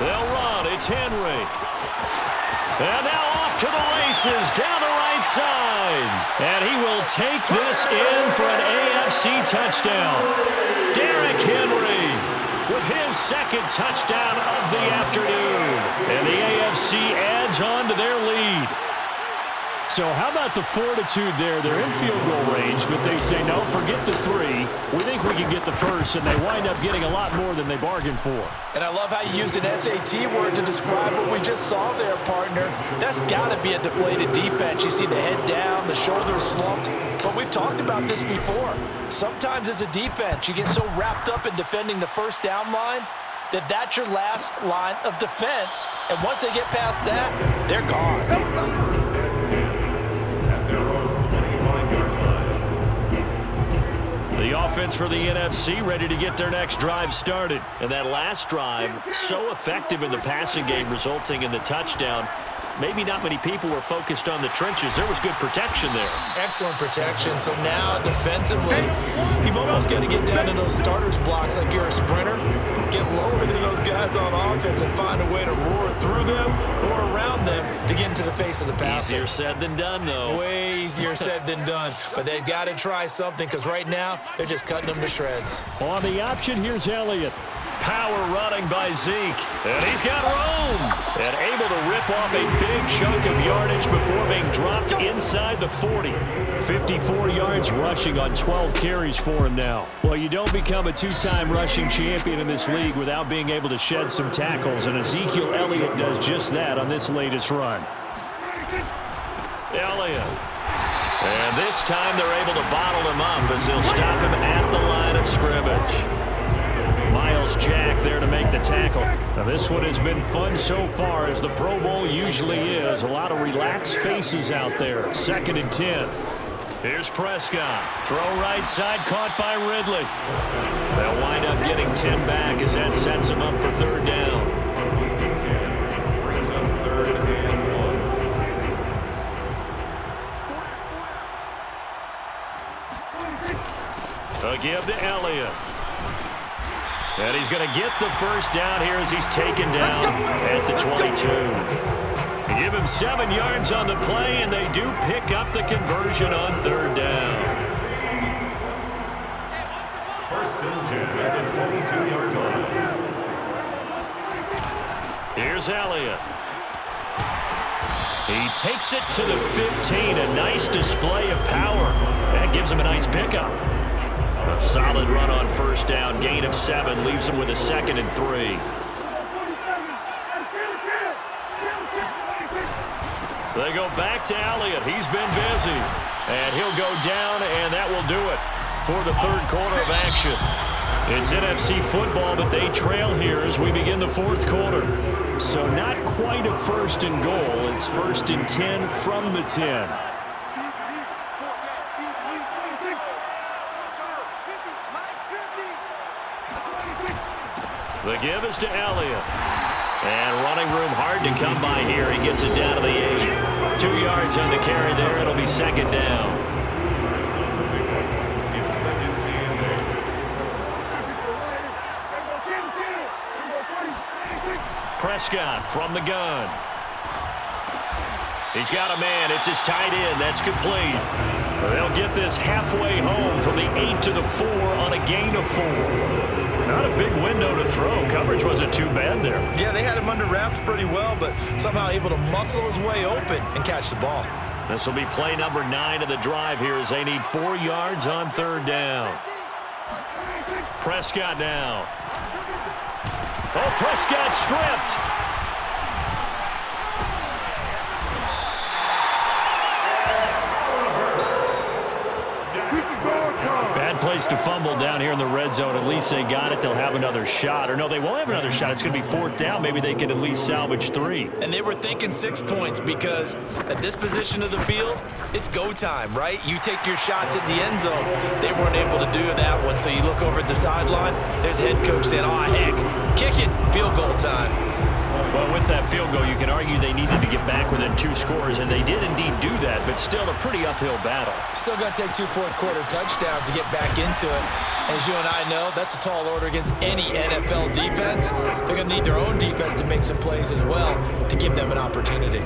They'll run. It's Henry. And now off to the races down the right side. And he will take this in for an AFC touchdown. Derrick Henry with his 2nd touchdown of the afternoon. And the AFC adds on to their lead. So how about the fortitude there? They're in field goal range, but they say, no, forget the 3. We think we can get the first, and they wind up getting a lot more than they bargained for. And I love how you used an SAT word to describe what we just saw there, partner. That's got to be a deflated defense. You see the head down, the shoulders slumped. But we've talked about this before. Sometimes as a defense, you get so wrapped up in defending the first down line that that's your last line of defense. And once they get past that, they're gone. The offense for the NFC ready to get their next drive started. And that last drive, so effective in the passing game, resulting in the touchdown. Maybe not many people were focused on the trenches. There was good protection there. Excellent protection. So now defensively, you've almost got to get down to those starters blocks like you're a sprinter. Get lower than those guys on offense and find a way to roar through them or around them to get into the face of the passer. Easier said than done, though. Way easier said than done. But they've got to try something because right now they're just cutting them to shreds. On the option, here's Elliott. power running by Zeke. And he's got room. And able to rip off a big chunk of yardage before being dropped inside the 40. 54 yards rushing on 12 carries for him now. Well, you don't become a two-time rushing champion in this league without being able to shed some tackles. And Ezekiel Elliott does just that on this latest run. Elliott. And this time they're able to bottle him up as they'll stop him at the line of scrimmage. Miles Jack there to make the tackle. Now this one has been fun so far, as the Pro Bowl usually is. A lot of relaxed faces out there. 2nd and 10. Here's Prescott. Throw right side, caught by Ridley. They'll wind up getting 10 back as that sets them up for 3rd down. 10 brings up 3rd and 1. A give to Elliott. And he's going to get the first down here as he's taken down at the 22. They give him 7 yards on the play, and they do pick up the conversion on 3rd down. 1st and 10 at the 22-yard line. Here's Elliott. He takes it to the 15. A nice display of power. That gives him a nice pickup. A solid run on 1st down. Gain of 7 leaves him with a 2nd and 3. They go back to Elliott. He's been busy. And he'll go down, and that will do it for the 3rd quarter of action. It's NFC football, but they trail here as we begin the 4th quarter. So not quite a 1st and goal. It's 1st and 10 from the 10. The give is to Elliott. And running room hard to come by here. He gets it down to the 8. 2 yards on the carry there. It'll be 2nd down. It's 2nd and 8. Prescott from the gun. He's got a man. It's his tight end. That's complete. They'll get this halfway home from the 8 to the 4 on a gain of 4. Not a big window to throw. Coverage wasn't too bad there. Yeah, they had him under wraps pretty well, but somehow able to muscle his way open and catch the ball. This will be play number 9 of the drive here as they need 4 yards on 3rd down. Prescott now. Oh, Prescott stripped. Bad place to fumble down here in the red zone. At least they got it. They'll have another shot. Or no, they won't have another shot. It's going to be 4th down. Maybe they can at least salvage 3. And they were thinking 6 points because at this position of the field, it's go time, right? You take your shots at the end zone. They weren't able to do that one. So you look over at the sideline. There's the head coach saying, oh, heck, kick it. Field goal time. Well, with that field goal, you can argue they needed to get back within 2 scores, and they did indeed do that, but still a pretty uphill battle. Still going to take 2 fourth-quarter touchdowns to get back into it. And as you and I know, that's a tall order against any NFL defense. They're going to need their own defense to make some plays as well to give them an opportunity.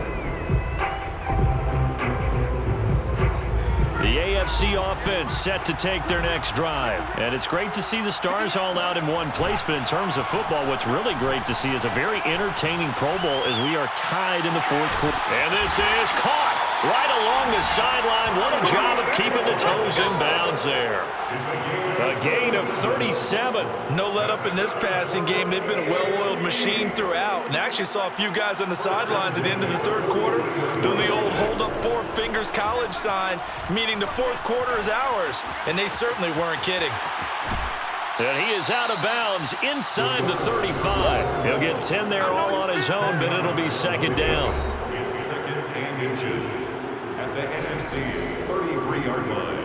The AFC offense set to take their next drive. And it's great to see the stars all out in one place, but in terms of football, what's really great to see is a very entertaining Pro Bowl as we are tied in the 4th quarter. And this is caught right along the sideline. What a job of keeping the toes in bounds there. A gain of 37. No let up in this passing game. They've been a well-oiled machine throughout. And actually saw a few guys on the sidelines at the end of the 3rd quarter doing the old hold up 4 fingers college sign, meaning the 4th quarter is ours. And they certainly weren't kidding. And he is out of bounds inside the 35. He'll get 10 there all on his own, but it'll be 2nd down. It's 2nd and inches at the NFC's 33-yard line.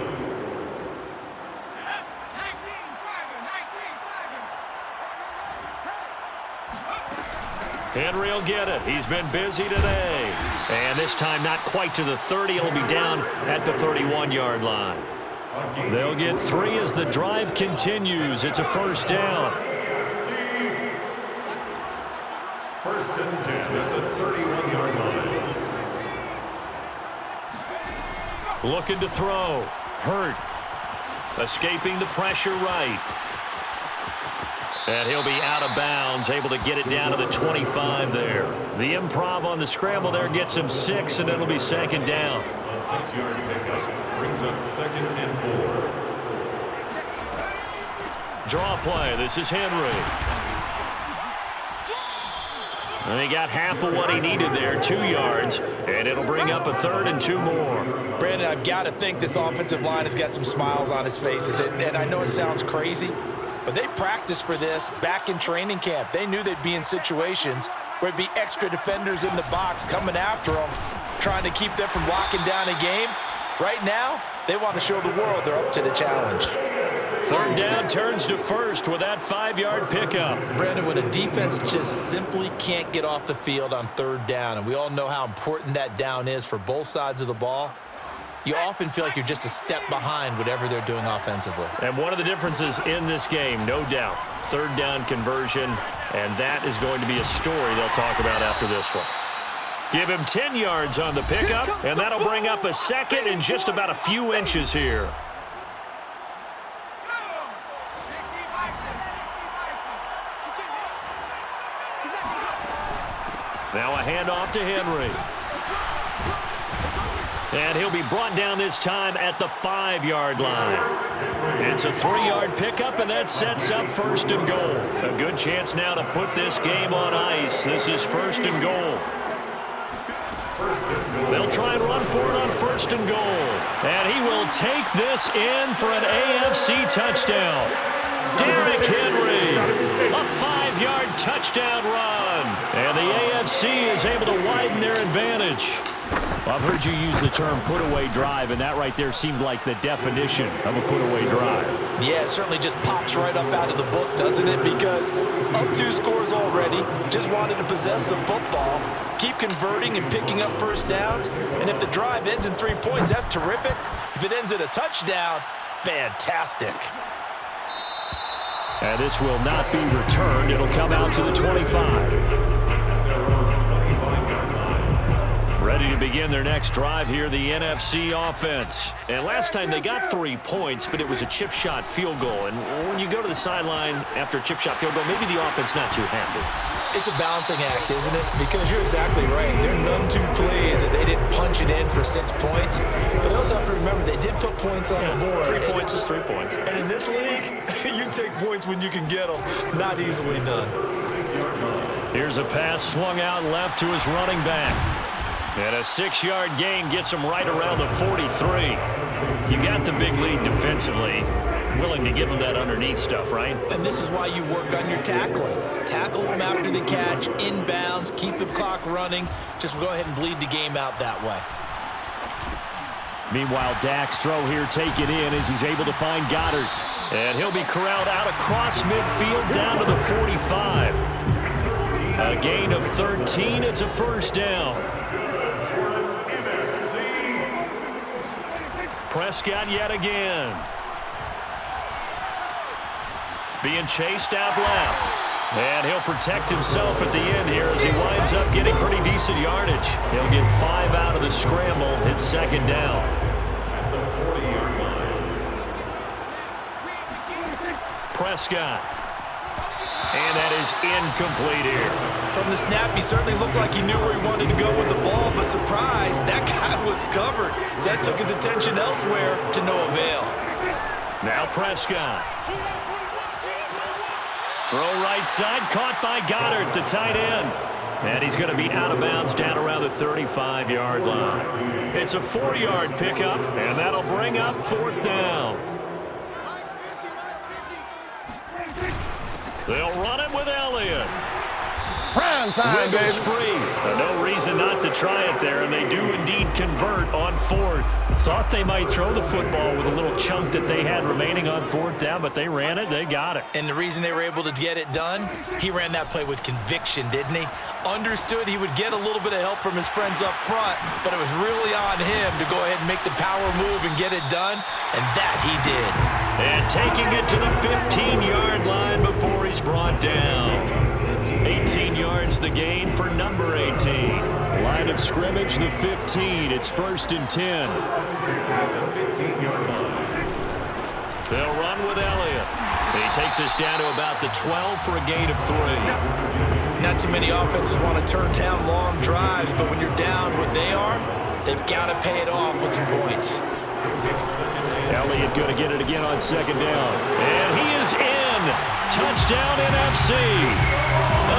Henry will get it. He's been busy today. And this time not quite to the 30. It'll be down at the 31-yard line. They'll get 3 as the drive continues. It's a 1st down. 1st and 10 at the 31-yard line. Looking to throw. Hurt. Escaping the pressure right. And he'll be out of bounds, able to get it down to the 25 there. The improv on the scramble there gets him 6, and it'll be second down. A 6-yard pickup brings up 2nd and 4. Draw play. This is Henry. And he got half of what he needed there, 2 yards, and it'll bring up a 3rd and 2 more. Brandon, I've got to think this offensive line has got some smiles on its faces. And I know it sounds crazy, but they practiced for this back in training camp. They knew they'd be in situations where it'd be extra defenders in the box coming after them, trying to keep them from locking down a game. Right now, they want to show the world they're up to the challenge. 3rd down turns to 1st with that 5-yard pickup. Brandon, when a defense just simply can't get off the field on 3rd down, and we all know how important that down is for both sides of the ball, you often feel like you're just a step behind whatever they're doing offensively. And one of the differences in this game, no doubt, 3rd down conversion, and that is going to be a story they'll talk about after this one. Give him 10 yards on the pickup, and that'll bring up a 2nd and just about a few inches here. Now a handoff to Henry. And he'll be brought down this time at the 5-yard line. It's a 3-yard pickup, and that sets up 1st and goal. A good chance now to put this game on ice. This is 1st and goal. They'll try and run for it on 1st and goal. And he will take this in for an AFC touchdown. Derrick Henry, a 5-yard touchdown run. And the AFC is able to widen their advantage. Well, I've heard you use the term put-away drive, and that right there seemed like the definition of a put-away drive. Yeah, it certainly just pops right up out of the book, doesn't it? Because up 2 scores already, just wanted to possess the football, keep converting and picking up 1st downs, and if the drive ends in 3 points, that's terrific. If it ends in a touchdown, fantastic. And this will not be returned. It'll come out to the 25. Ready to begin their next drive here, the NFC offense. And last time they got 3 points, but it was a chip shot field goal. And when you go to the sideline after a chip shot field goal, maybe the offense not too happy. It's a balancing act, isn't it? Because you're exactly right. There are none too plays that they didn't punch it in for 6 points. But they also have to remember they did put points on the board. 3 points is 3 points. And in this league, you take points when you can get them. Not easily done. Here's a pass swung out left to his running back. And a 6-yard gain gets him right around the 43. You got the big lead defensively. Willing to give him that underneath stuff, right? And this is why you work on your tackling. Tackle them after the catch, inbounds, keep the clock running. Just go ahead and bleed the game out that way. Meanwhile, Dak's throw here, take it in as he's able to find Goddard. And he'll be corralled out across midfield down to the 45. A gain of 13. It's a 1st down. Prescott yet again. Being chased out left. And he'll protect himself at the end here as he winds up getting pretty decent yardage. He'll get 5 out of the scramble. It's 2nd down. Prescott. And that is incomplete here. From the snap, he certainly looked like he knew where he wanted to go with the ball, but surprise, that guy was covered. So that took his attention elsewhere to no avail. Now Prescott. Throw right side, caught by Goddard, the tight end. And he's going to be out of bounds down around the 35-yard line. It's a 4-yard pickup, and that'll bring up 4th down. They'll run it with Elliott. Prime time, Wiggles baby. free. No reason not to try it there, and they do indeed convert on 4th. Thought they might throw the football with a little chunk that they had remaining on 4th down, but they ran it, they got it. And the reason they were able to get it done, he ran that play with conviction, didn't he? Understood he would get a little bit of help from his friends up front, but it was really on him to go ahead and make the power move and get it done, and that he did. And taking it to the 15-yard line before he's brought down. 18 yards the gain for number 18. Line of scrimmage, the 15. It's 1st and 10. They'll run with Elliott. He takes us down to about the 12 for a gain of 3. Not too many offenses want to turn down long drives, but when you're down what they are, they've got to pay it off with some points. Elliott going to get it again on second down. And he is in. Touchdown NFC.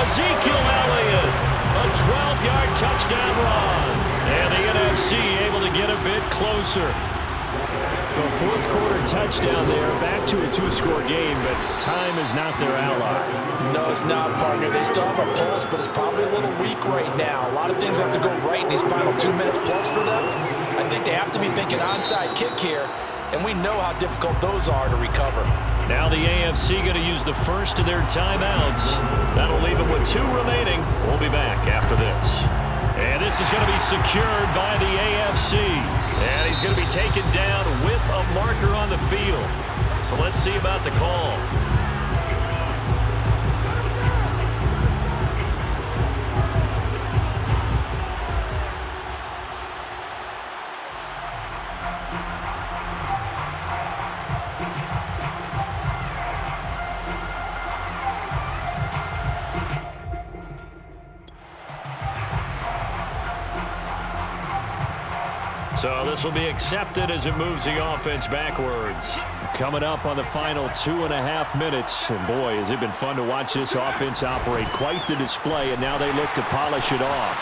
Ezekiel Elliott. A 12-yard touchdown run. And the NFC able to get a bit closer. The fourth quarter touchdown there. Back to a 2-score game, but time is not their ally. No, it's not, partner. They still have a pulse, but it's probably a little weak right now. A lot of things have to go right in these final 2 minutes plus for them. I think they have to be thinking onside kick here, and we know how difficult those are to recover. Now the AFC going to use the first of their timeouts. That'll leave them with 2 remaining. We'll be back after this. And this is going to be secured by the AFC. And he's going to be taken down with a marker on the field. So let's see about the call. So this will be accepted as it moves the offense backwards. Coming up on the final 2.5 minutes. And boy, has it been fun to watch this offense operate. Quite the display, and now they look to polish it off.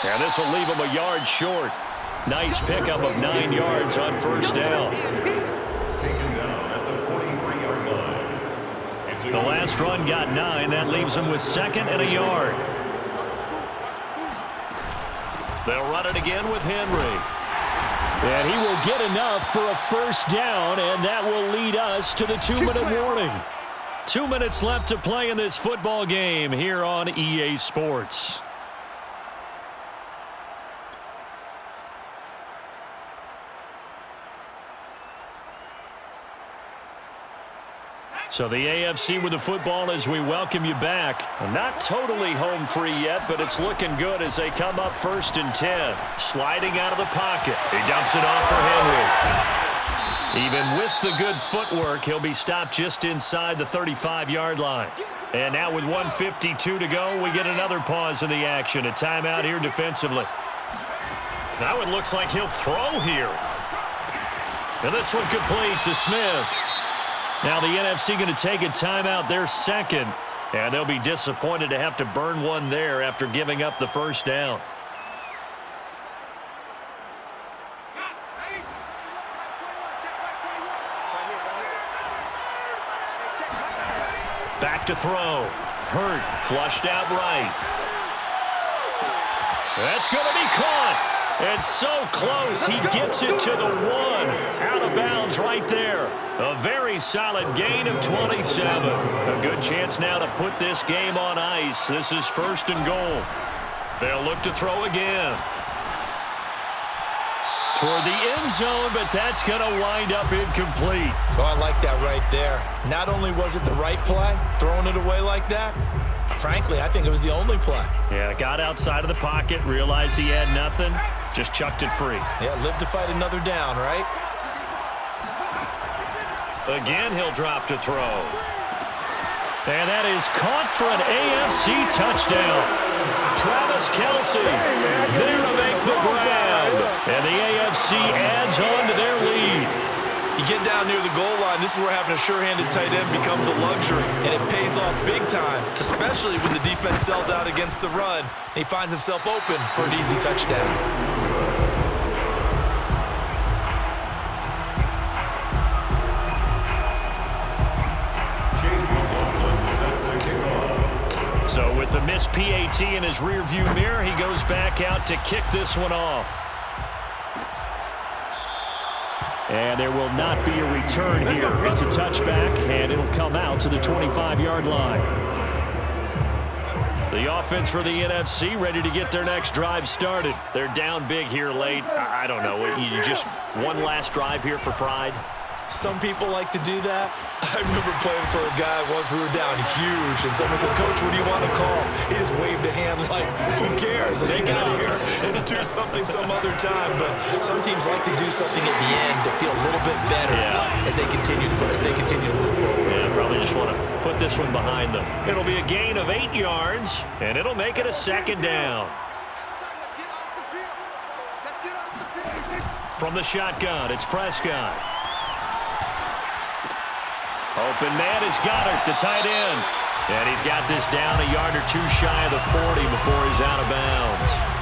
And this will leave them a yard short. Nice pickup of 9 yards on first down. Taken down at the 43-yard line. The last run got 9. That leaves them with 2nd and a yard. They'll run it again with Henry. And he will get enough for a first down, and that will lead us to the 2-minute warning. 2 minutes left to play in this football game here on EA Sports. So the AFC with the football as we welcome you back. Not totally home free yet, but it's looking good as they come up 1st and 10. Sliding out of the pocket. He dumps it off for Henry. Even with the good footwork, he'll be stopped just inside the 35-yard line. And now with 1:52 to go, we get another pause in the action. A timeout here defensively. Now it looks like he'll throw here. And this one complete to Smith. Now the NFC going to take a timeout, their 2nd. And they'll be disappointed to have to burn one there after giving up the first down. Back to throw. Hurt, flushed out right. That's going to be caught. It's so close, he gets it to the 1. Out of bounds right there. A very solid gain of 27. A good chance now to put this game on ice. This is 1st and goal. They'll look to throw again. Toward the end zone, but that's going to wind up incomplete. Oh, I like that right there. Not only was it the right play, throwing it away like that, frankly, I think it was the only play. Yeah, got outside of the pocket, realized he had nothing, just chucked it free. Yeah, live to fight another down, right? Again, he'll drop to throw. And that is caught for an AFC touchdown. Travis Kelce there to make the grab. And the AFC adds on to their lead. You get down near the goal line, this is where having a sure-handed tight end becomes a luxury, and it pays off big time, especially when the defense sells out against the run, and he finds himself open for an easy touchdown. So with the missed PAT in his rearview mirror, he goes back out to kick this one off. And there will not be a return here. It's a touchback, and it'll come out to the 25-yard line. The offense for the NFC ready to get their next drive started. They're down big here late. I don't know. You just one last drive here for pride? Some people like to do that. I remember playing for a guy once. We were down huge, and someone said, "Coach, what do you want to call?" He just waved a hand like, "Who cares? Let's get out of here and do something some other time." But some teams like to do something at the end to feel a little bit better as they continue to move forward. Yeah, probably just want to put this one behind them. It'll be a gain of 8 yards, and it'll make it a second down. From the shotgun, it's Prescott. Open man is Goddard, the tight end. And he's got this down a yard or two shy of the 40 before he's out of bounds.